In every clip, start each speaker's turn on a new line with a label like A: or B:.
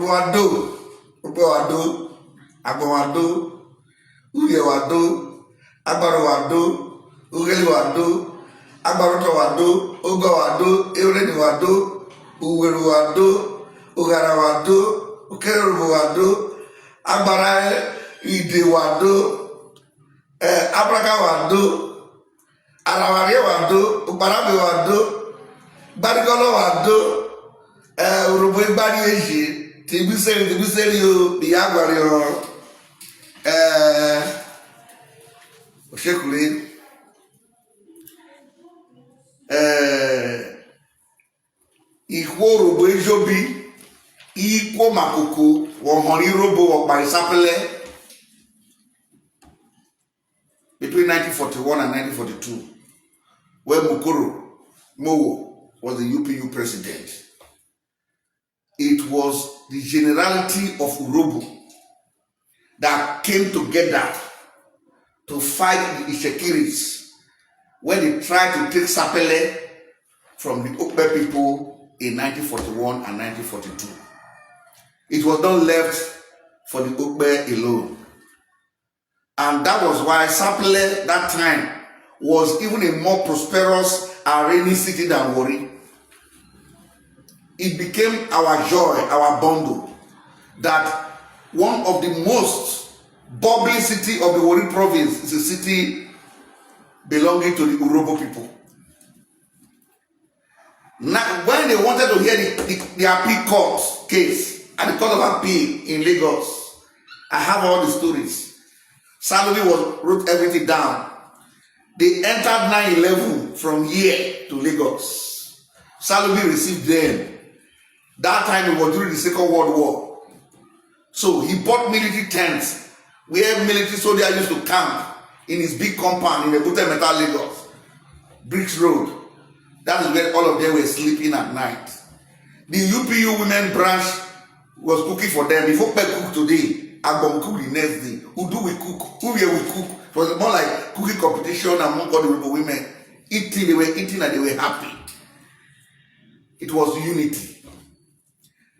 A: Urubuado, Urubuado, Agbawado, Uyewado, Agbarowado, Ugeliwado, Agbarotowado, Ogawado, Eureniwado, Uweruwado, Ugarawado, Ukerubuwado, Agbara Idewado, Abrakawado, Arawariewado, Ubarabewado, Barigolowado, Urubu Igbari Tibiseri, Biagwario, Oshekule, Ikwo Urubu Ejobi, Ikwo Makuku, Wohori Robo by Sapele, between 1941 and 1942, where Mukuru Mowo was the UPU president. It was the generality of Urobo that came together to fight the Ishekiris when they tried to take Sapele from the Okpe people in 1941 and 1942. It was not left for the Okpe alone. And that was why Sapele that time was even a more prosperous and rainy city than Warri. It became our joy, our bundle, that one of the most bubbling city of the Warri province is a city belonging to the Urobo people. Now, when they wanted to hear the appeal court case at the court of appeal in Lagos, I have all the stories. Salome wrote everything down. They entered 9/11 from here to Lagos. Salome received them. That time it was during the Second World War. So he bought military tents where military soldiers used to camp in his big compound in the Bute Metal Lagos, Bricks Road. That is where all of them were sleeping at night. The UPU women branch was cooking for them. If Okpe cook today, Agbom cook the next day. Who do we cook? Who here we cook? It was more like cooking competition among all the women. Eating, they were eating and they were happy. It was unity.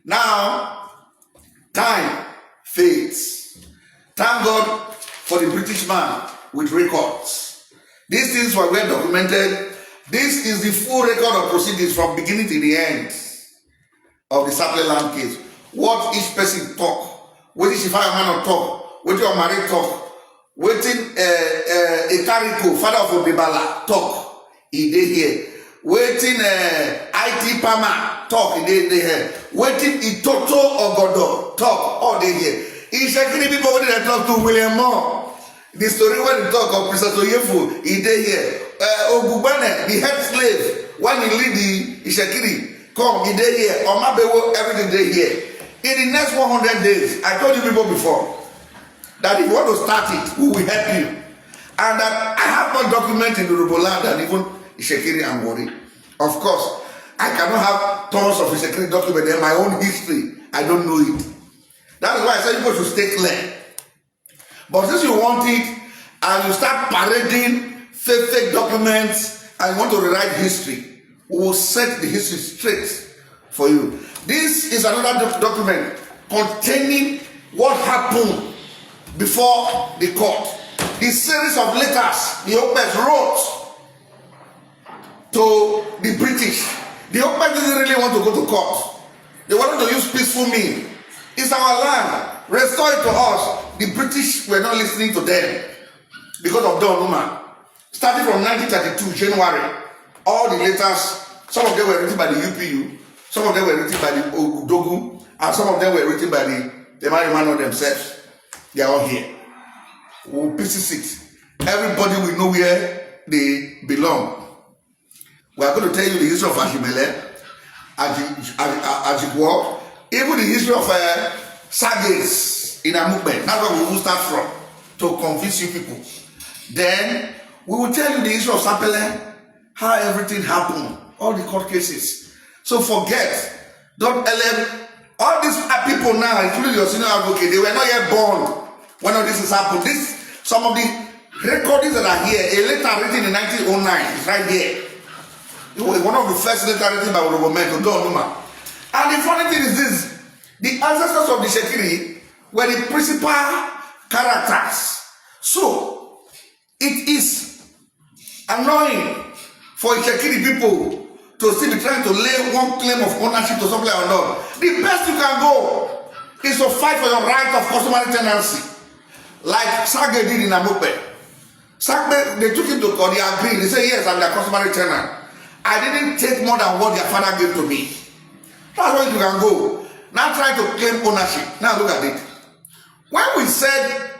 A: Now, time fades. Thank God for the British man with records. These things were well documented. This is the full record of proceedings from beginning to the end of the Sapele land case. What each person talk, what each Ayomanor talk, what Omarin talk, what Ekariko, father of Odebala, talk, he did here. Waiting IT Pama talk, he did here. Waiting Itoto Ogodo talk, all day here. Ishekiri people when they talk to William Moore. The story when they talk of Princess Oyefu, he did here. Ogubane, the head slave, when he lead the Ishekiri, come, he did here. Omabewo, everything day here. In the next 100 days, I told you people before, that if you want to start it, we will help you. And that I have more documents in the Urobo land than even Ishekiri and Warri. Of course, I cannot have tons of Ishekiri documents in my own history. I don't know it. That is why I said people should stay clear. But since you want it, and you start parading fake documents, and you want to rewrite history, we will set the history straight for you. This is another document containing what happened before the court. The series of letters the Okpes wrote to the British. The Okpes didn't really want to go to court. They wanted to use peaceful means. It's our land. Restore it to us. The British were not listening to them because of Don Numa. Starting from 1932, January, all the letters, some of them were written by the UPU, some of them were written by the Ogodo, and some of them were written by the Ayomanor themselves. They are all here. We'll piece it. Everybody will know where they belong. We are going to tell you the history of Ashimele, Ajikwo, even the history of Sages in Amukbe. That's where we will start from, to convince you people. Then we will tell you the history of Sapele, how everything happened, all the court cases. So forget, don't all these people now, including your senior advocate, they were not yet born when all this has happened. Some of the recordings that are here, a letter written in 1909 is right here. It was one of the first letters written by Urobo men to Don Numa. And the funny thing is this, The ancestors of the Shekiri were the principal characters. So, it is annoying for Shekiri people to still be trying to lay one claim of ownership to something or not. The best you can go is to fight for your right of customary tenancy. Like Sage did in Amope. Sage, they took him to court, they agreed. They said, yes, I'm their customary tenant. I didn't take more than what their father gave to me. That's where you can go. Now try to claim ownership. Now look at it. When we said,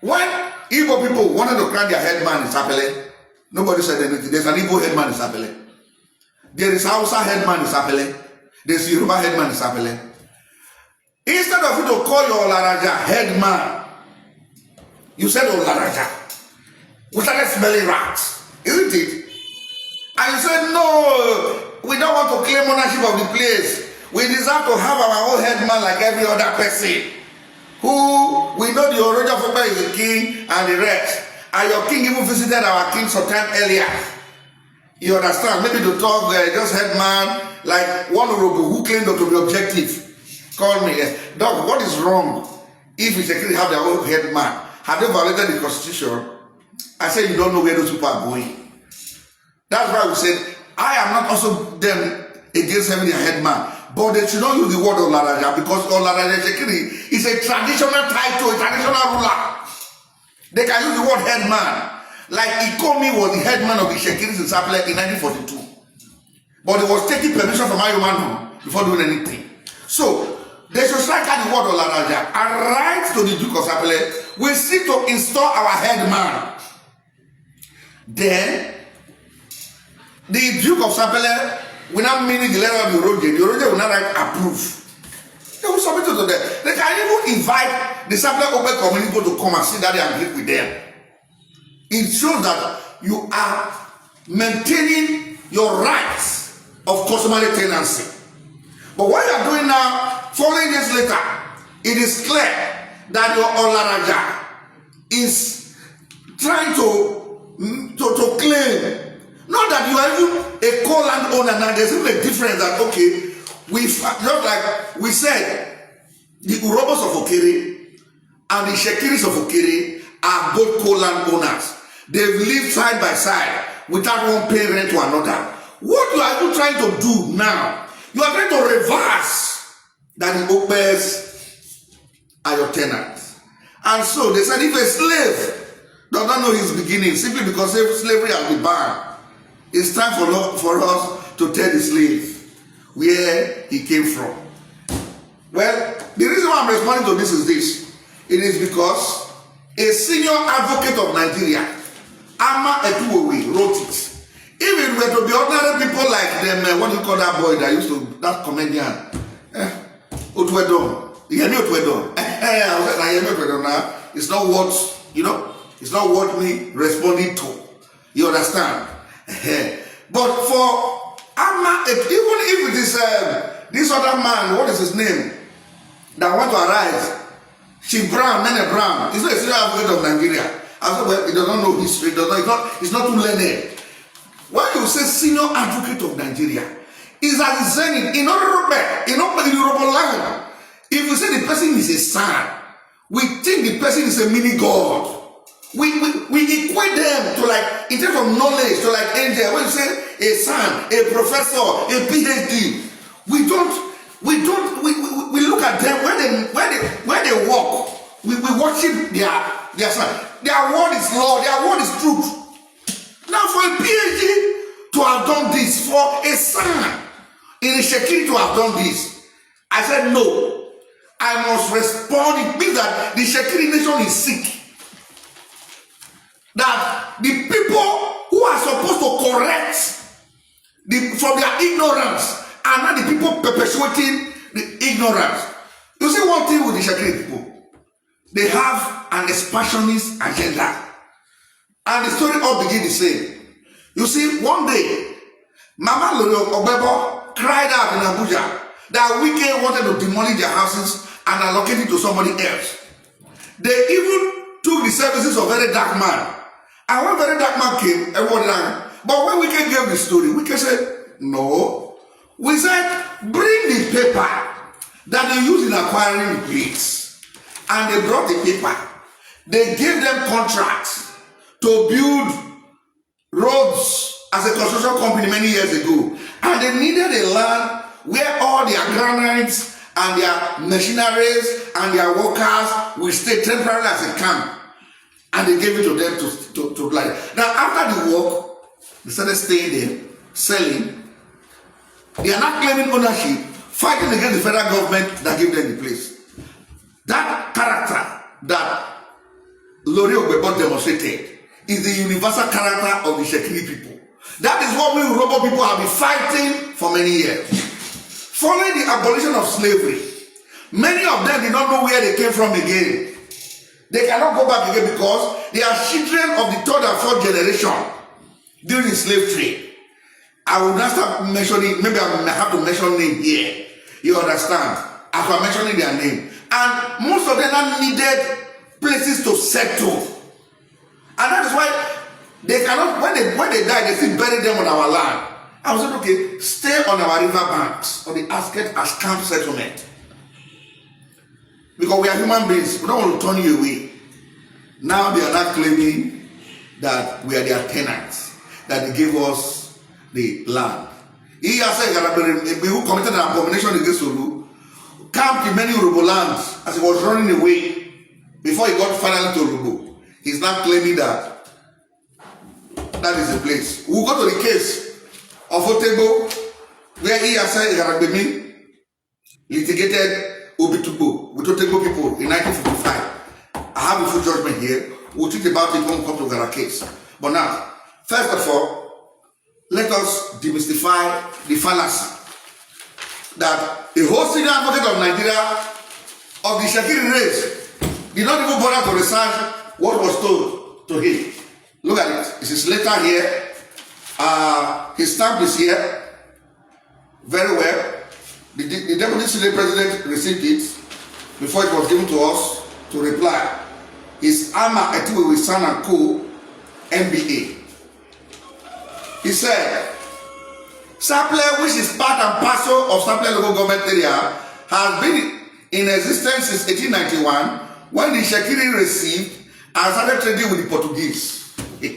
A: when Igbo people wanted to crown their headman in Sapele, nobody said anything. There's an Igbo headman in Sapele. There is Hausa headman in Sapele. There's Yoruba headman in Sapele. Instead of you to call your Olaraja headman, you said Olaraja. We started smelling rats, isn't it? And you said, no, we don't want to claim ownership of the place. We deserve to have our own headman like every other person. Who, we know the original Fuba is the king and the rest. And your king even visited our king sometime earlier. You understand? Maybe to talk just headman, like one Orobo who claimed to be objective. Call me, yes. Doc, what is wrong if we secretly have their own headman? Have they violated the constitution? I said you don't know where those people are going. That's why we said, I am not also them against having their headman. But they should not use the word Olaraja because Olaraja Shekiri is a traditional title, a traditional ruler. They can use the word headman. Like Ikomi was the headman of the Shekiris in Sapele in 1942. But he was taking permission from Ayomanor before doing anything. So, they should strike out the word Olaraja and write to the Duke of Sapele, we seek to install our headman. Then, the Duke of Sapele will not mean the letter of the Oroje. The Oroje will not write approve. They will submit it to them. They can even invite the Sapele open community to come and sit down there and meet with them. It shows that you are maintaining your rights of customary tenancy. But what you are doing now, 4 years later, it is clear that your Olaraja is trying to claim, not that you are even a co-land owner now. There's even a difference that, okay, just like we said, the Urobos of Okere and the Shekiris of Okere are both co-land owners. They've lived side by side without one paying rent to another. What you are even trying to do now, you are trying to reverse that the Opes are your tenants. And so they said if a slave does not know his beginning simply because slavery has been banned, it's time for us to tell the slave where he came from. Well, the reason why I'm responding to this is this. It is because a senior advocate of Nigeria, Ethamua, wrote it. If it were to be ordinary people like them, what do you call that boy that used to, that comedian? Otwedo. Yemi Otwedo. Now, it's not what, it's not what me responding to. You understand? But for Amma, even if it is this other man, what is his name, that want to arise, Chief Brown, Nene Brown, he's not a senior advocate of Nigeria. I said, well, he does not know history, he's not too learned. When you say senior advocate of Nigeria, is that he's saying in Yoruba land, if we say the person is a son, we think the person is a mini god. We equate them to, like, in terms of knowledge, to like angel. When you say a son, a professor, a PhD, we look at them when they walk, we worship their son. Their word is law, their word is truth. Now for a PhD to have done this, for a son in a Shekiri to have done this, I said no. I must respond. It means that the Shekiri nation is sick. That the people who are supposed to correct from their ignorance are not the people perpetuating the ignorance. You see one thing with the Shekiri people, they have an expansionist agenda. And the story all begins the same. You see, one day, Mama Lolo Obebo cried out in Abuja that Wike wanted to demolish their houses and allocate it to somebody else. They even took the services of very dark man. And when very dark man came, everybody ran. But when Wike gave the story, Wike said, no. We said, bring the paper that they use in acquiring the place. And they brought the paper. They gave them contracts to build roads as a construction company many years ago. And they needed a land where all their granites and their machineries and their workers will stay temporarily as a camp. And they gave it to them to blind. Now, after the work, they started staying there, selling. They are not claiming ownership, fighting against the federal government that gave them the place. That character that Lori Ogbebon demonstrated is the universal character of the Shekiri people. That is what we Urhobo people have been fighting for many years. Following the abolition of slavery, many of them did not know where they came from again. They cannot go back again because they are children of the third and fourth generation during the slave trade. I will not start mentioning, maybe I may have to mention name here. You understand? After mentioning their name. And most of them needed places to settle. And that is why they cannot, when they die, they still bury them on our land. I was like, okay, stay on our river banks, on the Asket as camp settlement. Because we are human beings, we don't want to turn you away. Now they are not claiming that we are their tenants, that they gave us the land. He has said who committed an abomination against Olu, camped in many Urhobo lands as he was running away before he got finally to Urhobo. He's not claiming that that is the place. We'll go to the case of Otego, where he has said Garabemi litigated Obitubo with Otego people in 1955. I have a full judgment here. We'll think about it when we come to Gara case. But now, first of all, let us demystify the fallacy that a whole senior advocate of Nigeria of the Shekiri race did not even bother to research what was told to him. Look at it. It's his letter here. His stamp is here. Very well. The Deputy Senate President received it before it was given to us to reply. His Ama Etiwe with Son and Co. MBA. He said, Sapele, which is part and parcel of Sapele local government area, has been in existence since 1891 when the Shekiri received and started trading with the Portuguese. We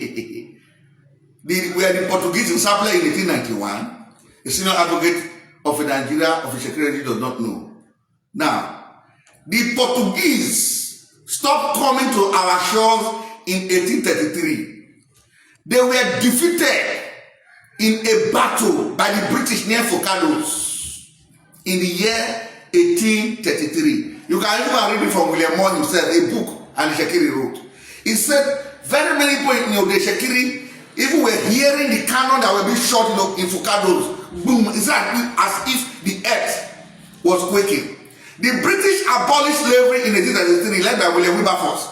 A: are the Portuguese in Sapele in 1891. A senior advocate of Nigeria of the Shekiri does not know. Now, the Portuguese stopped coming to our shores in 1833. They were defeated in a battle by the British near Focados in the year 1833. You can even read it from William Moore himself, a book and Shekiri wrote. He said very many people in the Shekiri even were hearing the cannon that were being shot in Focados. Boom, exactly as if the earth was quaking. The British abolished slavery in 1833, led by William Wilberforce,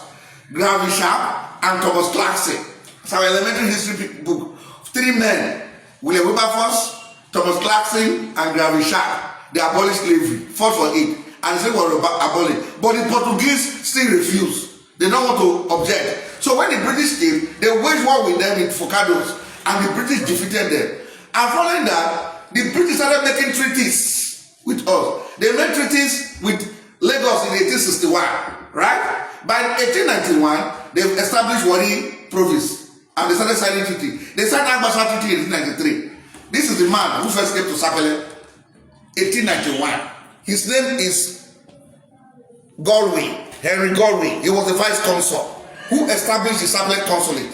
A: Gravy Sharp, and Thomas Clarkson. It's our elementary history book. Three men, William Wilberforce, Thomas Clarkson, and Gravy Sharp. They abolished slavery, fought for it, and slavery was abolished. But the Portuguese still refused. They don't want to object. So when the British came, they waged war with them in Focados, and the British defeated them. And following that, the British started making treaties with us. They made treaties with Lagos in 1861, right? By 1891, they established Wari province, and they started signing treaty. They signed Agbasa Treaty in 1893. This is the man who first came to Sapele, 1891. His name is Galway, Henry Galway. He was the vice consul who established the Sapele consulate.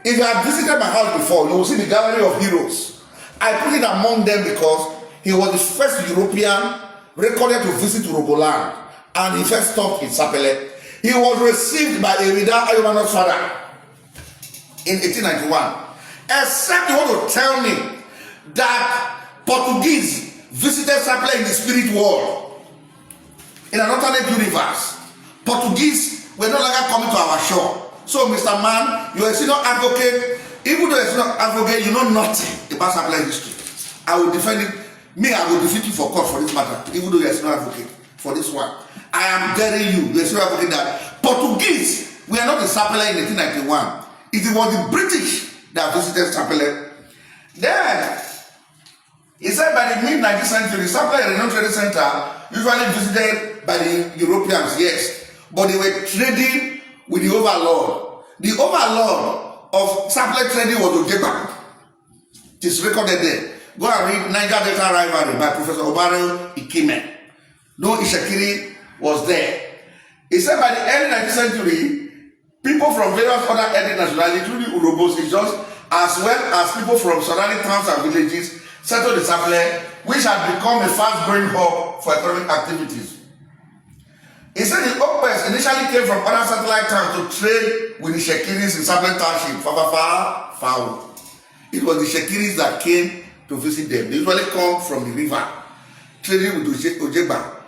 A: If you have visited my house before, you will see the gallery of heroes. I put it among them because he was the first European recorded to visit Urhobo land, and he first stopped in Sapele. He was received by Erida Ayomanor's father in 1891. Except you want to tell me that Portuguese visited Sapele in the spirit world. In an alternate universe, Portuguese were no longer coming to our shore. So, Mr. Man, you are a senior advocate. Even though you are a senior advocate, you know nothing about Sapele history. I will defend it. Me, I will defeat you for court for this matter, even though you are a senior advocate for this one. I am telling you, you are a senior advocate, that Portuguese were not in Sapele in 1891. It was the British that visited Sapele. Then, He said by the mid-19th century, Sapele, a renowned trading center, usually visited by the Europeans, yes, but they were trading with the overlord. The overlord of Sapele trading was Ojeba. It is recorded there. Go and read Niger Delta Rivalry by Professor Omarin Ikime. No Ishakiri was there. He said by the early 19th century, people from various other ethnic nationalities, including Urobos, as well as people from surrounding towns and villages, settled in Sapele, which had become a fast-growing hub for economic activities. He said the Okpes initially came from other satellite towns to trade with the Shekiris in Sapele Township, Fafafa. It was the Shekiris that came to visit them. They usually come from the river, trading with Ojeba.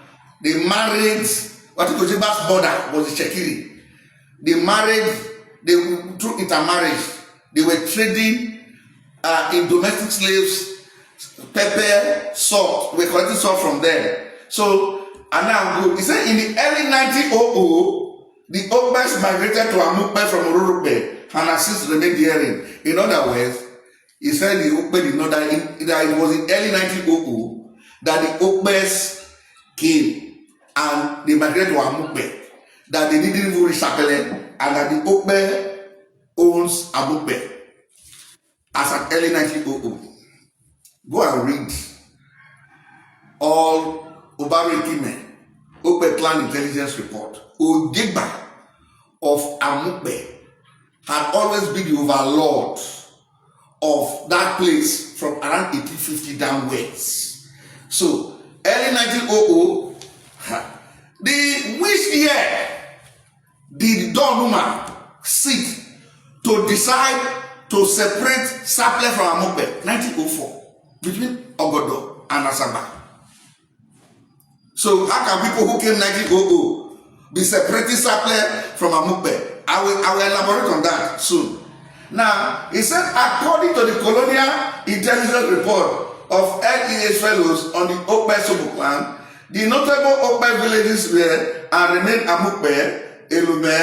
A: They married, what is Ojeba's border was the Shekiri. They married, through intermarriage, they were trading in domestic slaves, pepper, salt. We were collecting salt from them. So, and now, he said in the early 1900, the Okpes migrated to Amukpe from Ororope and has since remained hearing. In other words, he said the Okpe did not die. That it was in early 1900 that the Okpes came and they migrated to Amukpe. That they didn't even reach Sapele and that the Okpe owns Amukpe as an early 1900. Go and read all Obari Kime, Okpe Clan Intelligence Report. Ojeba of Amukpe had always been the overlord of that place from around 1850 downwards. So, early 1900, which year did Donuma sit to decide to separate Sapele from Amukpe? 1904. Between Ogodo and Asaba. So how can people who came 1900 be separating Sapele from Amukpe? I will elaborate on that soon. Now, he said, according to the Colonial Intelligence Report of LEH Fellows on the Okpe Sobo clan, the notable Okpe villages were and remain Amukpe, Elume,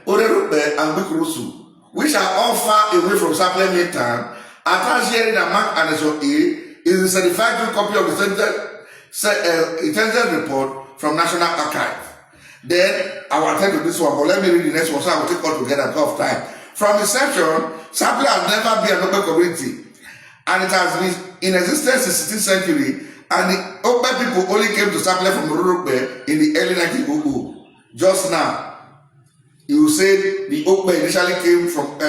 A: Orerupe, and Bikurusu, which are all far away from Sapele main town. Attached here in a mark and A is a certified copy of the intelligence report from National Archive. Then I will attend to this one, but let me read the next one so I will take all together because of time. From inception, Sapele has never been an Okpe community, and it has been in existence since the 16th century, and the Okpe people only came to Sapele from Ororope in the early 1900. Just now, you said the Okpe initially came from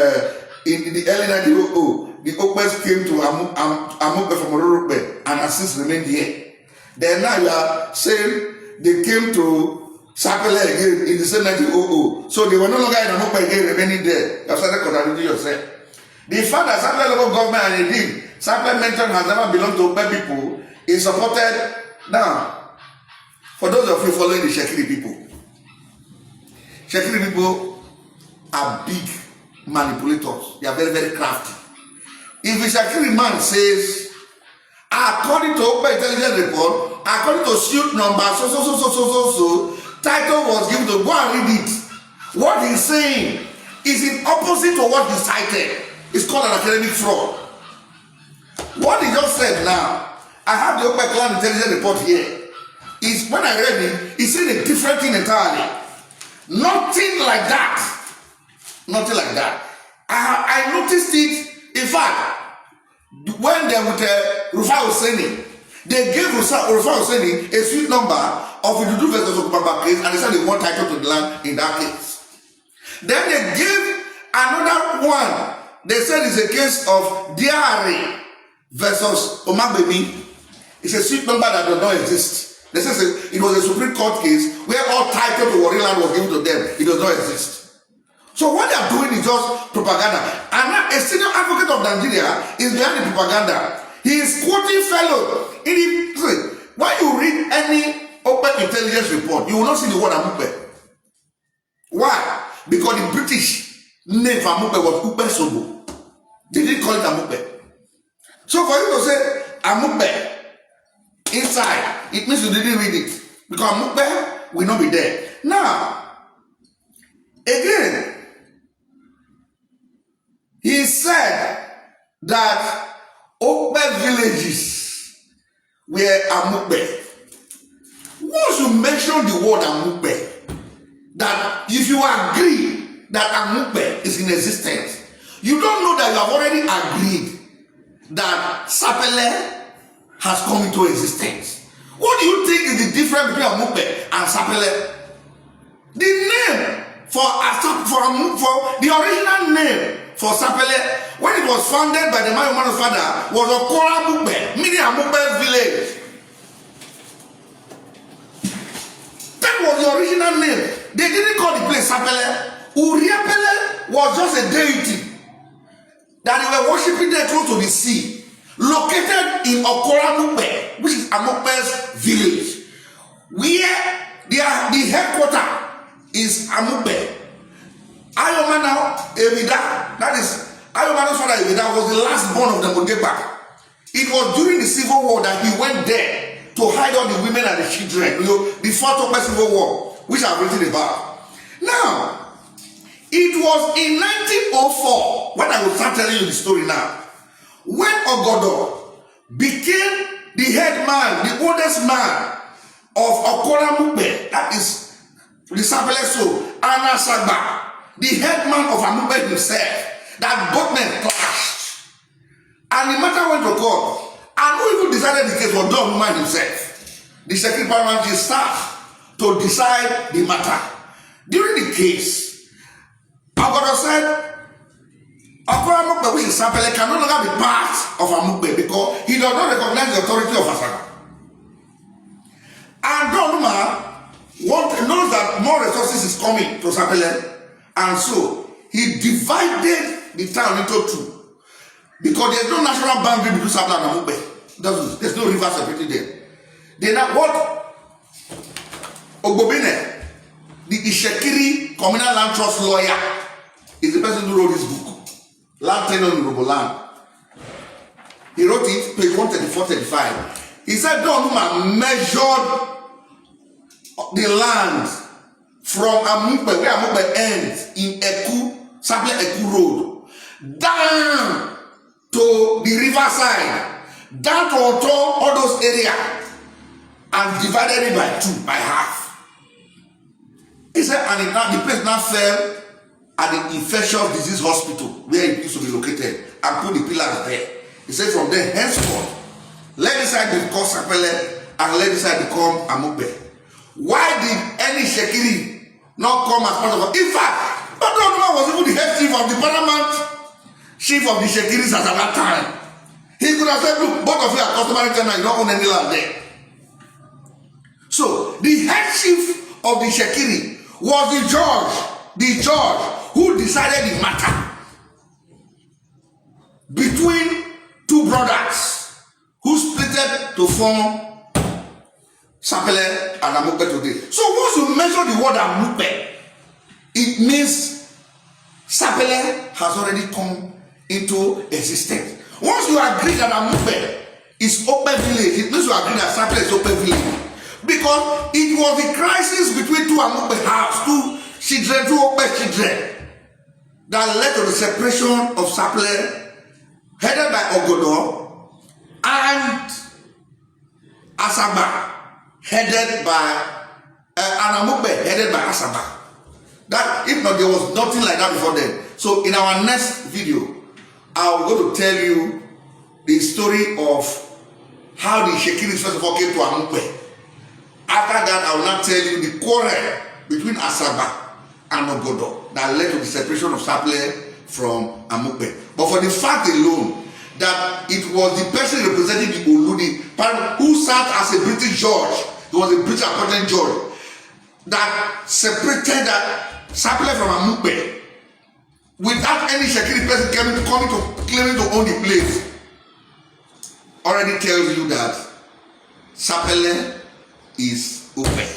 A: in the early 1900. The Okpes came to Amukpe from Ororope and has since remained here. Then now you are saying they came to Sapele again in the same 1900. So they were no longer in Amukpe again, remaining there. You have started contradicting yourself. The fact that Sapele local government and indeed Sapele mention has never belonged to Okpe people is supported now. For those of you following the Shekiri people are big manipulators. They are very, very crafty. If a Shekiri man says, according to Okpe Intelligence Report, according to suit number, so, title was given to go and read it. What he's saying is in opposite to what he cited. It's called an academic fraud. What he just said now, I have the Okpe Clan Intelligence Report here. Is when I read it, he said a different thing entirely. Nothing like that. Nothing like that. I noticed it. In fact, when they with Rufai Hosseini, they gave Rufai Hosseini a suite number of Idudu versus Okubaba case, and they said they want title to the land in that case. Then they gave another one. They said it's a case of Diari versus Omagbemi. It's a suite number that does not exist. They said it was a Supreme Court case where all title to Warri land was given to them. It does not exist. So what they are doing is just propaganda. And now a senior advocate of Nigeria is behind the propaganda. He is quoting fellow. When you read any Okpe Intelligence Report, you will not see the word Amukpe. Why? Because the British name for Amukpe was Ukpe Sobo. They didn't call it Amukpe. So for you to say Amukpe inside, it means you didn't read it. Because Amukpe will not be there. Now, again, he said that Okpe villages were Amukpe. Once you mention the word Amukpe, that if you agree that Amukpe is in existence, you don't know that you have already agreed that Sapele has come into existence. What do you think is the difference between Amukpe and Sapele? The name for the original name for Sapele, when it was founded by the Ayomanor's father, was Okora Amukpe, meaning Amukpe village. That was the original name. They didn't call the place Sapele. Uriapele was just a deity that they were worshipping there close to the sea, located in Okora Amukpe, which is Amukpe's village, where the headquarters is Amukpe. Ayomanor Evida, that is Ayomanor's father Evida, was the last born of the Mogeba. It was during the civil war that he went there to hide all the women and the children, the fourth civil war, which I've written about. Now, it was in 1904, when I will start telling you the story now, when Ogodo became the head man, the oldest man of Okora Amukpe, that is the Sapele soul, and Asagba, the head man of Amukpe himself, that both men clashed. And the matter went to court. And who even decided the case was Don Man himself, the secretary paramount chief staff, to decide the matter. During the case, Ogodo said, Okora Amukpe, which is Sapele, can no longer be part of Amukpe because he does not recognize the authority of Asagba. And Don Man knows that more resources is coming to Sapele, and so he divided the town into two, because there's no national boundary between Sapele and Amukpe. There's no river separating them. Then what Ogbobine, the Ishekiri Communal Land Trust lawyer, is the person who wrote this book, Land Tenure in Yoruba Land. He wrote it, page 134-35. He said Donuma measured the land from Amukpe, where Amukpe ends, in Sapele Eku Road, down to the riverside, down to all those areas, and divided it by two, by half. He said, and the place now fell at the infectious disease hospital where it used to be located, and put the pillars there. He said, from there henceforth, let this side become Sapele and let this side become Amukpe. Why did any Shekiri not come as part of it? In fact, but Donuma was even the head chief of the paramount chief of the Shekiris at that time. He could have said, look, both of you are customary tenants, you don't own any land there. So the head chief of the Shekiri was the judge who decided the matter between two brothers who splitted to form Sapele and Amukpe today. So once you mention the word Amukpe, it means Sapele has already come into existence. Once you agree that Amukpe is open village, it means you agree that Sapele is open village. Because it was the crisis between two Amukpe house, two children, two open children, that led to the separation of Sapele, headed by Ogodo, and Asagba, headed by Amukpe, headed by Asagba. That, if not, there was nothing like that before then. So in our next video, I'm going to tell you the story of how the Shekiris first of all came to Amukpe. After that, I will now tell you the quarrel between Asagba and Ogodo that led to the separation of Sapele from Amukpe. But for the fact alone that it was the person representing the Oludi who sat as a British judge, he was a British appointed judge, that separated Sapele from Amukpe without any Shekiri person claiming to own the place, already tells you that Sapele is open.